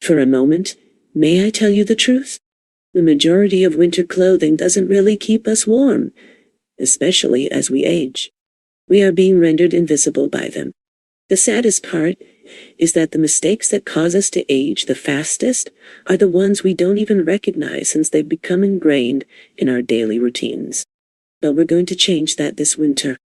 For a moment, may I tell you the truth? The majority of winter clothing doesn't really keep us warm, especially as we age. We are being rendered invisible by them. The saddest part is that the mistakes that cause us to age the fastest are the ones we don't even recognize since they've become ingrained in our daily routines. But we're going to change that this winter.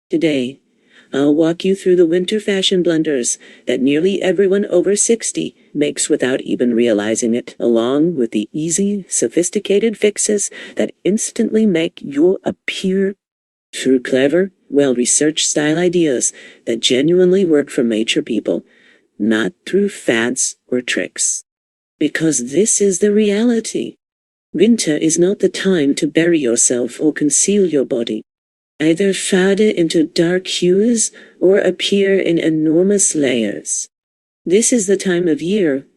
Today, I'll walk you through the winter fashion blunders that nearly everyone over 60 makes without even realizing it, along with the easy, sophisticated fixes that instantly make you appear through clever, well-researched style ideas that genuinely work for mature people, not through fads or tricks. Because this is the reality. Winter is not the time to bury yourself or conceal your body. Either fade into dark hues or appear in enormous layers. This is the time of year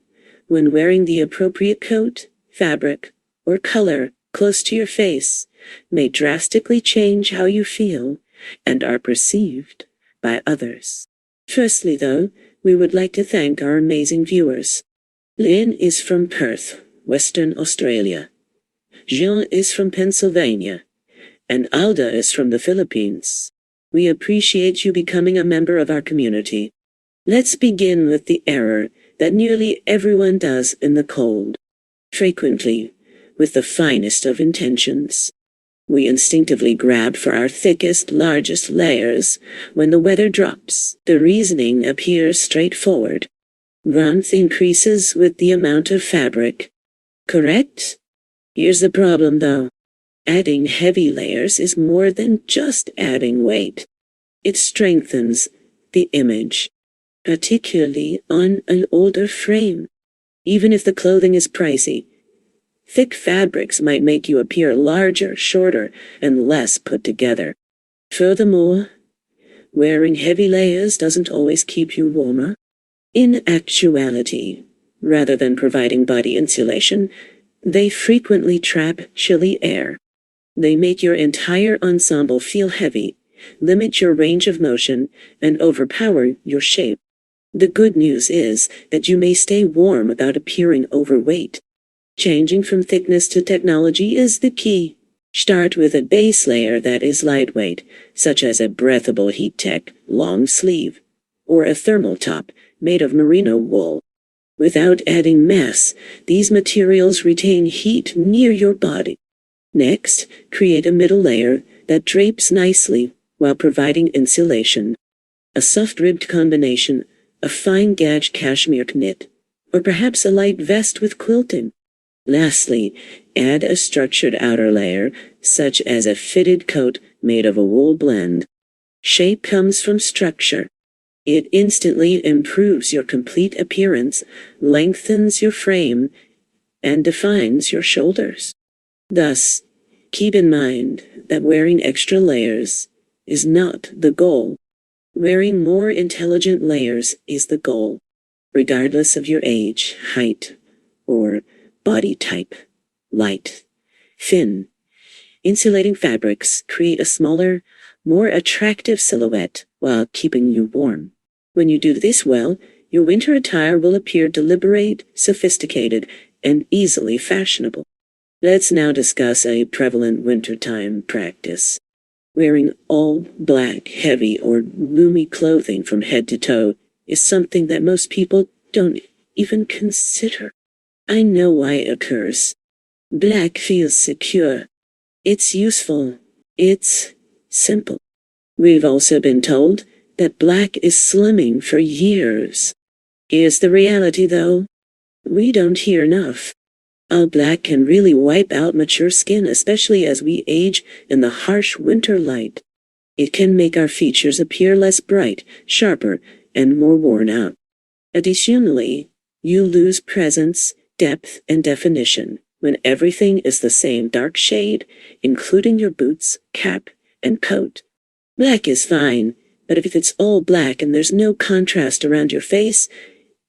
when wearing the appropriate coat, fabric, or color close to your face may drastically change how you feel and are perceived by others. Firstly, though, we would like to thank our amazing viewers. Lynn is from Perth, Western Australia. Jean is from Pennsylvania. And Alda is from the Philippines. We appreciate you becoming a member of our community. Let's begin with the error that nearly everyone does in the cold. Frequently, with the finest of intentions, we instinctively grab for our thickest, largest layers when the weather drops. The reasoning appears straightforward. Warmth increases with the amount of fabric. Correct? Here's the problem, though. Adding heavy layers is more than just adding weight. It strengthens the image, particularly on an older frame. Even if the clothing is pricey, thick fabrics might make you appear larger, shorter, and less put together. Furthermore, wearing heavy layers doesn't always keep you warmer. In actuality, rather than providing body insulation, they frequently trap chilly air. They make your entire ensemble feel heavy, limit your range of motion, and overpower your shape. The good news is that you may stay warm without appearing overweight. Changing from thickness to technology is the key. Start with a base layer that is lightweight, such as a breathable heat tech long sleeve, or a thermal top made of merino wool. Without adding mass, these materials retain heat near your body. Next, create a middle layer that drapes nicely while providing insulation. A soft-ribbed combination of fine gauge cashmere knit, or perhaps a light vest with quilting. Lastly, add a structured outer layer, such as a fitted coat made of a wool blend. Shape comes from structure. It instantly improves your complete appearance, lengthens your frame, and defines your shoulders. Thus, keep in mind that wearing extra layers is not the goal. Wearing more intelligent layers is the goal, regardless of your age, height, or body type. Light, thin, insulating fabrics create a smaller, more attractive silhouette while keeping you warm. When you do this well, your winter attire will appear deliberate, sophisticated, and easily fashionable. Let's now discuss a prevalent wintertime practice. Wearing all black, heavy, or roomy clothing from head to toe is something that most people don't even consider. I know why it occurs. Black feels secure. It's useful. It's simple. We've also been told that black is slimming for years. Here's the reality, though. We don't hear enough. All black can really wipe out mature skin, especially as we age in the harsh winter light. It can make our features appear less bright, sharper, and more worn out. Additionally, you lose presence, depth, and definition when everything is the same dark shade, including your boots, cap, and coat. Black is fine, but if it's all black and there's no contrast around your face,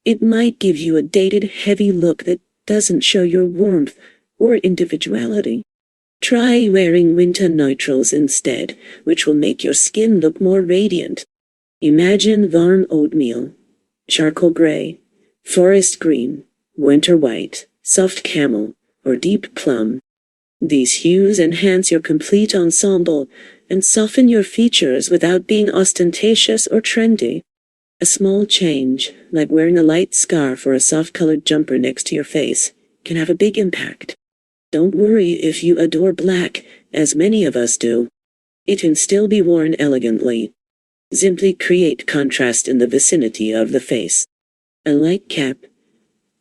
it might give you a dated, heavy look that doesn't show your warmth or individuality. Try wearing winter neutrals instead, which will make your skin look more radiant. Imagine warm oatmeal, charcoal gray, forest green, winter white, soft camel, or deep plum. These hues enhance your complete ensemble and soften your features without being ostentatious or trendy. A small change, like wearing a light scarf or a soft-colored jumper next to your face, can have a big impact. Don't worry if you adore black, as many of us do. It can still be worn elegantly. Simply create contrast in the vicinity of the face. A light cap,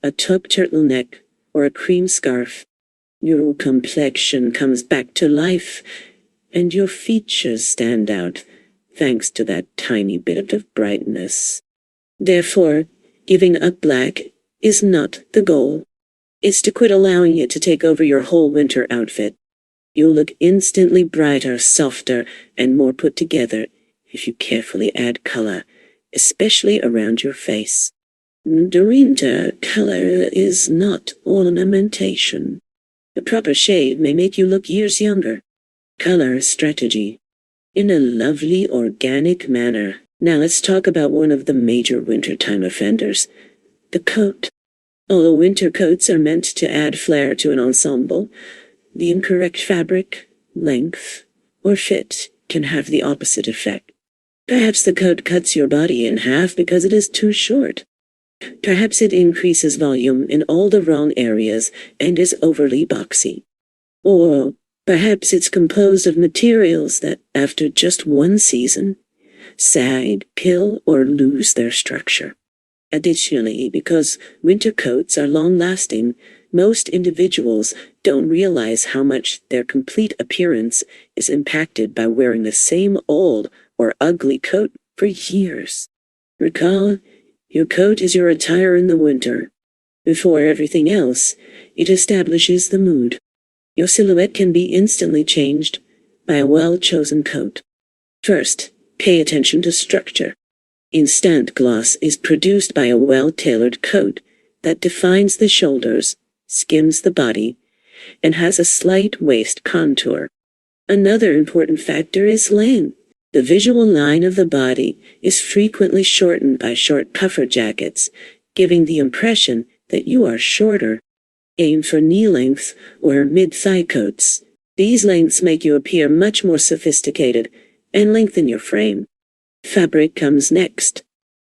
a taupe turtleneck, or a cream scarf. Your complexion comes back to life, and your features stand out, thanks to that tiny bit of brightness. Therefore, giving up black is not the goal. It's to quit allowing it to take over your whole winter outfit. You'll look instantly brighter, softer, and more put together if you carefully add color, especially around your face. During color is not ornamentation. A proper shade may make you look years younger. Color is strategy, in a lovely, organic manner. Now let's talk about one of the major wintertime offenders, the coat. Although winter coats are meant to add flair to an ensemble, the incorrect fabric, length, or fit can have the opposite effect. Perhaps the coat cuts your body in half because it is too short. Perhaps it increases volume in all the wrong areas and is overly boxy. Or perhaps it's composed of materials that, after just one season, sag, pill, or lose their structure. Additionally, because winter coats are long-lasting, most individuals don't realize how much their complete appearance is impacted by wearing the same old or ugly coat for years. Recall, your coat is your attire in the winter. Before everything else, it establishes the mood. Your silhouette can be instantly changed by a well-chosen coat. First, pay attention to structure. Instant gloss is produced by a well-tailored coat that defines the shoulders, skims the body, and has a slight waist contour. Another important factor is length. The visual line of the body is frequently shortened by short puffer jackets, giving the impression that you are shorter. Aim for knee length or mid-thigh coats. These lengths make you appear much more sophisticated and lengthen your frame. Fabric comes next.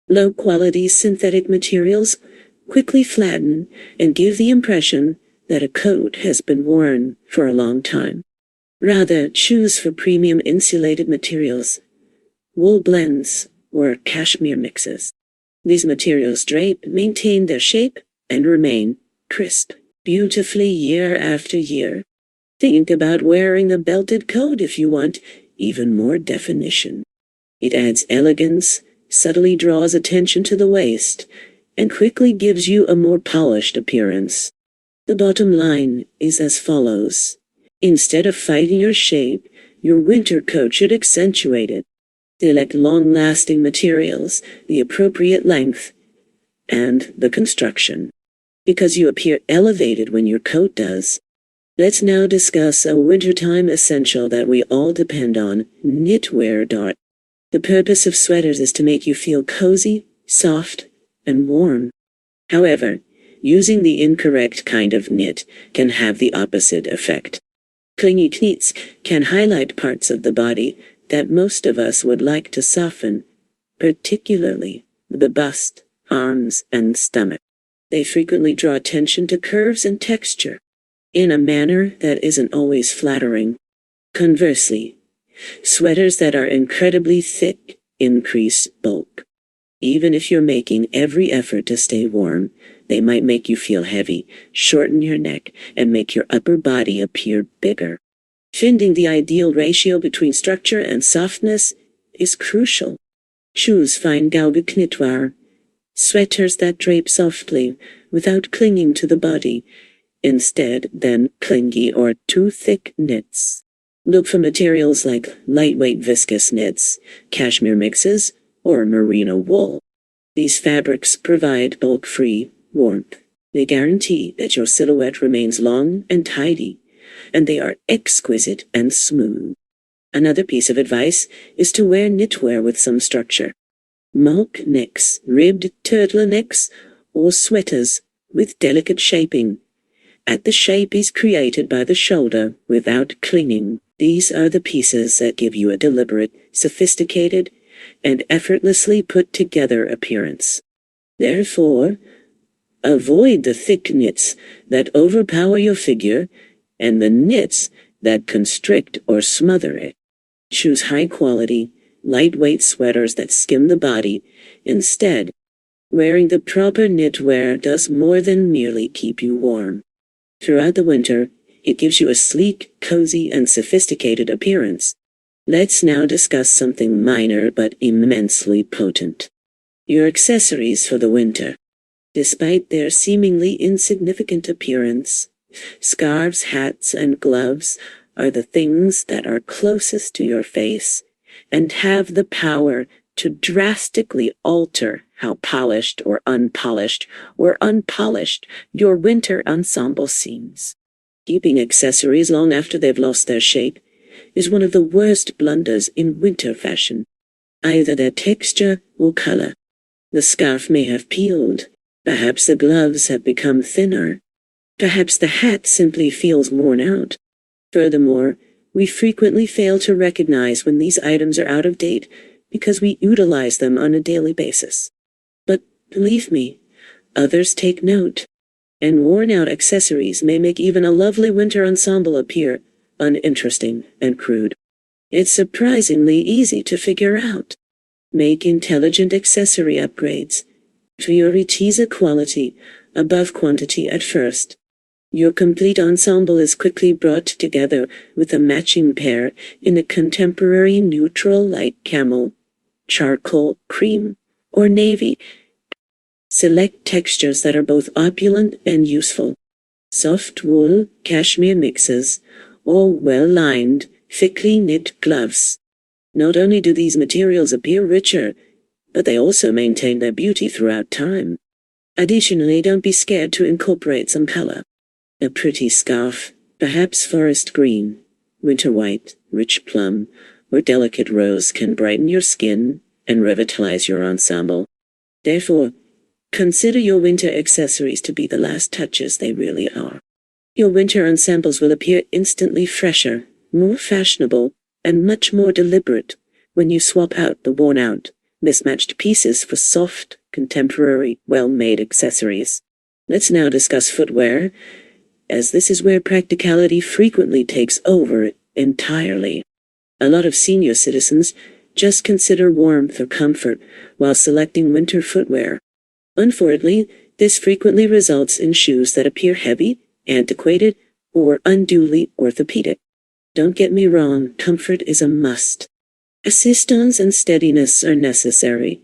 Low-quality synthetic materials quickly flatten and give the impression that a coat has been worn for a long time. Rather, choose for premium insulated materials, wool blends, or cashmere mixes. These materials drape, maintain their shape, and remain crisp beautifully year after year. Think about wearing a belted coat if you want even more definition. It adds elegance, subtly draws attention to the waist, and quickly gives you a more polished appearance. The bottom line is as follows. Instead of fighting your shape, your winter coat should accentuate it. Select long-lasting materials, the appropriate length, and the construction, because you appear elevated when your coat does. Let's now discuss a wintertime essential that we all depend on, knitwear. The purpose of sweaters is to make you feel cozy, soft, and warm. However, using the incorrect kind of knit can have the opposite effect. Clingy knits can highlight parts of the body that most of us would like to soften, particularly the bust, arms, and stomach. They frequently draw attention to curves and texture, in a manner that isn't always flattering. Conversely, sweaters that are incredibly thick increase bulk. Even if you're making every effort to stay warm, they might make you feel heavy, shorten your neck, and make your upper body appear bigger. Finding the ideal ratio between structure and softness is crucial. Choose fine gauge knitwear, sweaters that drape softly without clinging to the body, instead than clingy or too thick knits. Look for materials like lightweight viscose knits, cashmere mixes, or merino wool. These fabrics provide bulk-free warmth. They guarantee that your silhouette remains long and tidy, and they are exquisite and smooth. Another piece of advice is to wear knitwear with some structure. Mock necks, ribbed turtlenecks, or sweaters with delicate shaping. At the shape is created by the shoulder without clinging. These are the pieces that give you a deliberate, sophisticated, and effortlessly put together appearance. Therefore, avoid the thick knits that overpower your figure and the knits that constrict or smother it. Choose high-quality, lightweight sweaters that skim the body. Instead, wearing the proper knitwear does more than merely keep you warm. Throughout the winter, it gives you a sleek, cozy, and sophisticated appearance. Let's now discuss something minor but immensely potent. Your accessories for the winter. Despite their seemingly insignificant appearance, scarves, hats, and gloves are the things that are closest to your face and have the power to drastically alter how polished or unpolished your winter ensemble seems. Keeping accessories long after they've lost their shape is one of the worst blunders in winter fashion. Either their texture or color. The scarf may have peeled. Perhaps the gloves have become thinner. Perhaps the hat simply feels worn out. Furthermore, we frequently fail to recognize when these items are out of date because we utilize them on a daily basis. But believe me, others take note, and worn-out accessories may make even a lovely winter ensemble appear uninteresting and crude. It's surprisingly easy to figure out. Make intelligent accessory upgrades. Prioritize quality above quantity at first. Your complete ensemble is quickly brought together with a matching pair in a contemporary neutral light camel, charcoal, cream, or navy. Select textures that are both opulent and useful. Soft wool, cashmere mixes, or well-lined, thickly knit gloves. Not only do these materials appear richer, but they also maintain their beauty throughout time. Additionally, don't be scared to incorporate some color. A pretty scarf, perhaps forest green, winter white, rich plum, or delicate rose can brighten your skin and revitalize your ensemble. Therefore, consider your winter accessories to be the last touches they really are. Your winter ensembles will appear instantly fresher, more fashionable, and much more deliberate when you swap out the worn-out, mismatched pieces for soft, contemporary, well-made accessories. Let's now discuss footwear, as this is where practicality frequently takes over entirely. A lot of senior citizens just consider warmth or comfort while selecting winter footwear. Unfortunately, this frequently results in shoes that appear heavy, antiquated, or unduly orthopedic. Don't get me wrong, comfort is a must. Assistance and steadiness are necessary,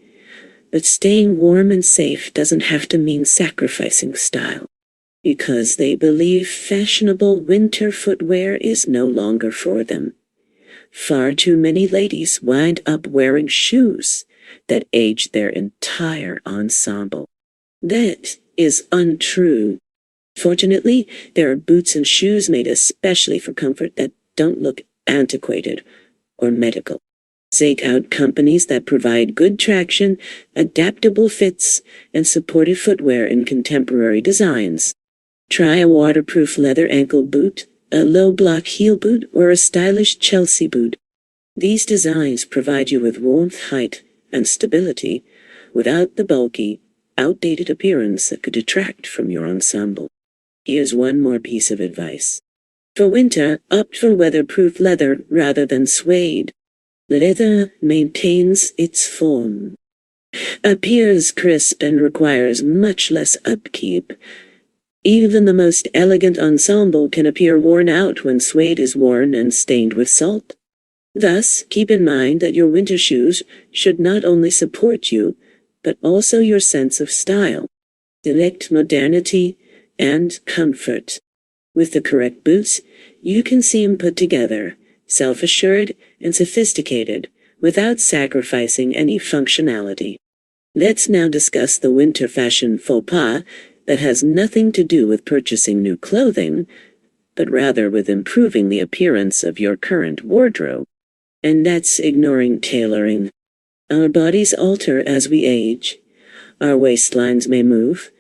but staying warm and safe doesn't have to mean sacrificing style. Because they believe fashionable winter footwear is no longer for them. Far too many ladies wind up wearing shoes that age their entire ensemble. That is untrue. Fortunately, there are boots and shoes made especially for comfort that don't look antiquated or medical. Seek out companies that provide good traction, adaptable fits, and supportive footwear in contemporary designs. Try a waterproof leather ankle boot, a low-block heel boot, or a stylish Chelsea boot. These designs provide you with warmth, height, and stability without the bulky, outdated appearance that could detract from your ensemble. Here's one more piece of advice. For winter, opt for weatherproof leather rather than suede. Leather maintains its form, appears crisp, and requires much less upkeep. Even the most elegant ensemble can appear worn out when suede is worn and stained with salt. Thus, keep in mind that your winter shoes should not only support you, but also your sense of style, select modernity, and comfort. With the correct boots, you can seem put together, self-assured, and sophisticated without sacrificing any functionality. Let's now discuss the winter fashion faux pas that has nothing to do with purchasing new clothing, but rather with improving the appearance of your current wardrobe. And that's ignoring tailoring. Our bodies alter as we age. Our waistlines may move,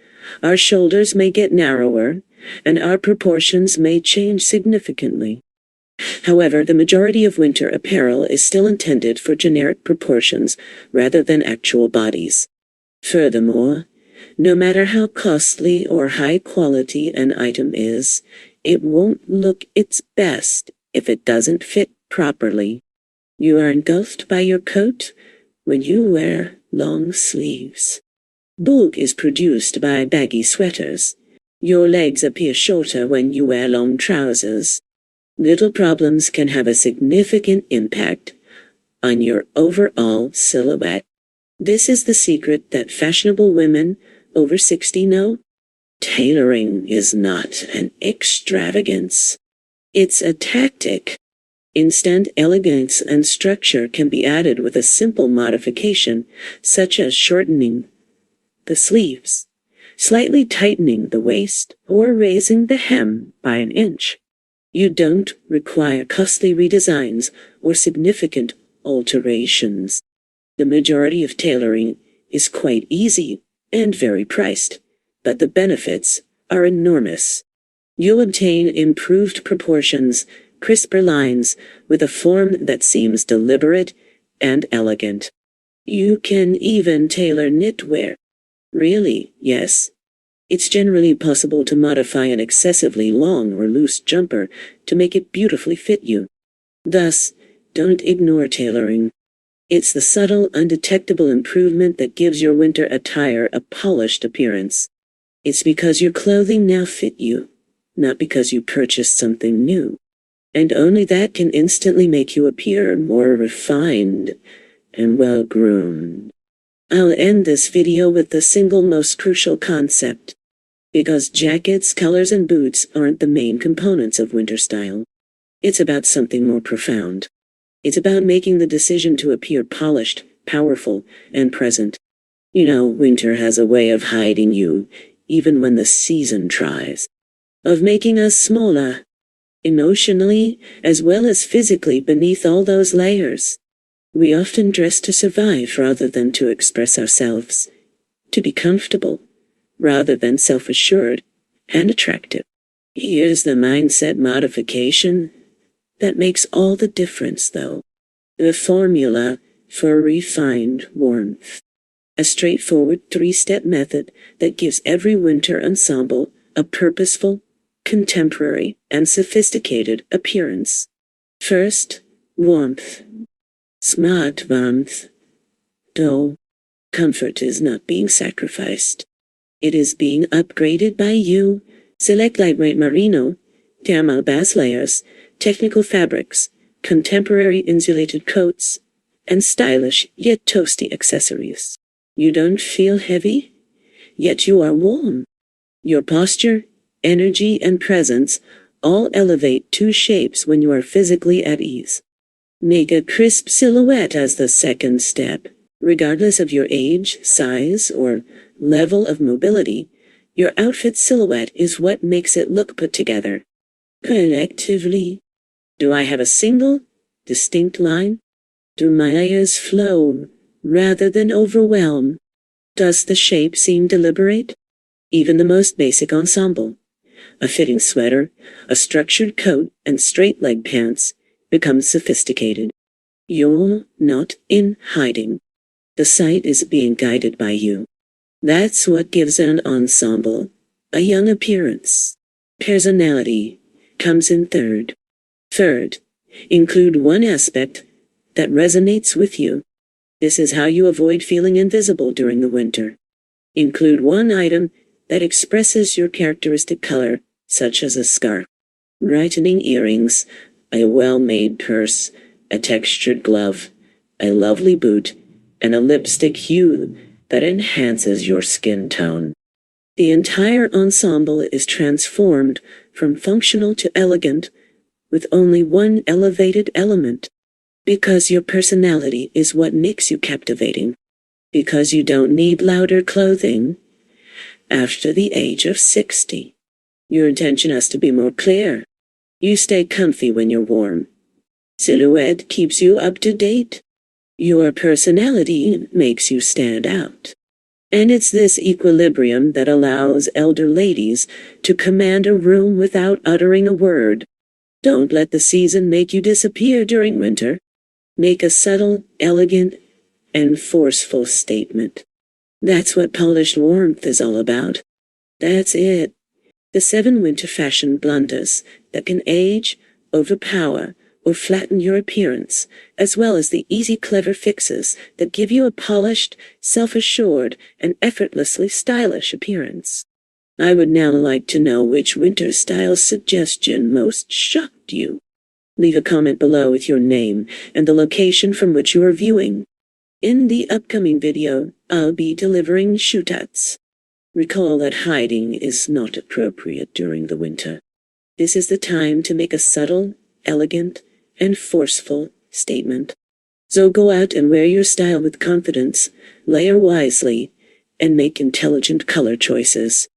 Our shoulders may get narrower, and our proportions may change significantly. However, the majority of winter apparel is still intended for generic proportions rather than actual bodies. Furthermore, no matter how costly or high quality an item is, it won't look its best if it doesn't fit properly. You are engulfed by your coat when you wear long sleeves. Bulk is produced by baggy sweaters. Your legs appear shorter when you wear long trousers. Little problems can have a significant impact on your overall silhouette. This is the secret that fashionable women over 60 know. Tailoring is not an extravagance. It's a tactic. Instant elegance and structure can be added with a simple modification, such as shortening the sleeves, slightly tightening the waist, or raising the hem by an inch. You don't require costly redesigns or significant alterations. The majority of tailoring is quite easy and very priced, but the benefits are enormous. You'll obtain improved proportions, crisper lines, with a form that seems deliberate and elegant. You can even tailor knitwear. Really, yes. It's generally possible to modify an excessively long or loose jumper to make it beautifully fit you. Thus, don't ignore tailoring. It's the subtle, undetectable improvement that gives your winter attire a polished appearance. It's because your clothing now fit you, not because you purchased something new. And only that can instantly make you appear more refined and well-groomed. I'll end this video with the single most crucial concept. Because jackets, colors, and boots aren't the main components of winter style. It's about something more profound. It's about making the decision to appear polished, powerful, and present. You know, winter has a way of hiding you, even when the season tries. Of making us smaller, emotionally as well as physically, beneath all those layers. We often dress to survive rather than to express ourselves, to be comfortable rather than self-assured and attractive. Here's the mindset modification that makes all the difference, though. The formula for refined warmth. A straightforward 3-step method that gives every winter ensemble a purposeful, contemporary, and sophisticated appearance. First, warmth. Smart warmth. Though, comfort is not being sacrificed. It is being upgraded by you. Select lightweight merino, thermal base layers, technical fabrics, contemporary insulated coats, and stylish yet toasty accessories. You don't feel heavy, yet you are warm. Your posture, energy, and presence all elevate 2 shapes when you are physically at ease. Make a crisp silhouette as the second step. Regardless of your age, size, or level of mobility, your outfit silhouette is what makes it look put together. Collectively, do I have a single, distinct line? Do my layers flow rather than overwhelm? Does the shape seem deliberate? Even the most basic ensemble, a fitting sweater, a structured coat, and straight leg pants, becomes sophisticated. You're not in hiding. The sight is being guided by you. That's what gives an ensemble a young appearance. Personality comes in third. Third, include one aspect that resonates with you. This is how you avoid feeling invisible during the winter. Include one item that expresses your characteristic color, such as a scarf, brightening earrings, a well-made purse, a textured glove, a lovely boot, and a lipstick hue that enhances your skin tone. The entire ensemble is transformed from functional to elegant with only one elevated element. Because your personality is what makes you captivating. Because you don't need louder clothing. After the age of 60, your intention has to be more clear. You stay comfy when you're warm. Silhouette keeps you up to date. Your personality makes you stand out. And it's this equilibrium that allows elder ladies to command a room without uttering a word. Don't let the season make you disappear during winter. Make a subtle, elegant, and forceful statement. That's what polished warmth is all about. That's it. The 7 winter fashion blunders that can age, overpower, or flatten your appearance, as well as the easy, clever fixes that give you a polished, self-assured, and effortlessly stylish appearance. I would now like to know which winter style suggestion most shocked you. Leave a comment below with your name and the location from which you are viewing. In the upcoming video, I'll be delivering shoe tuts. Recall that hiding is not appropriate during the winter. This is the time to make a subtle, elegant, and forceful statement. So go out and wear your style with confidence, layer wisely, and make intelligent color choices.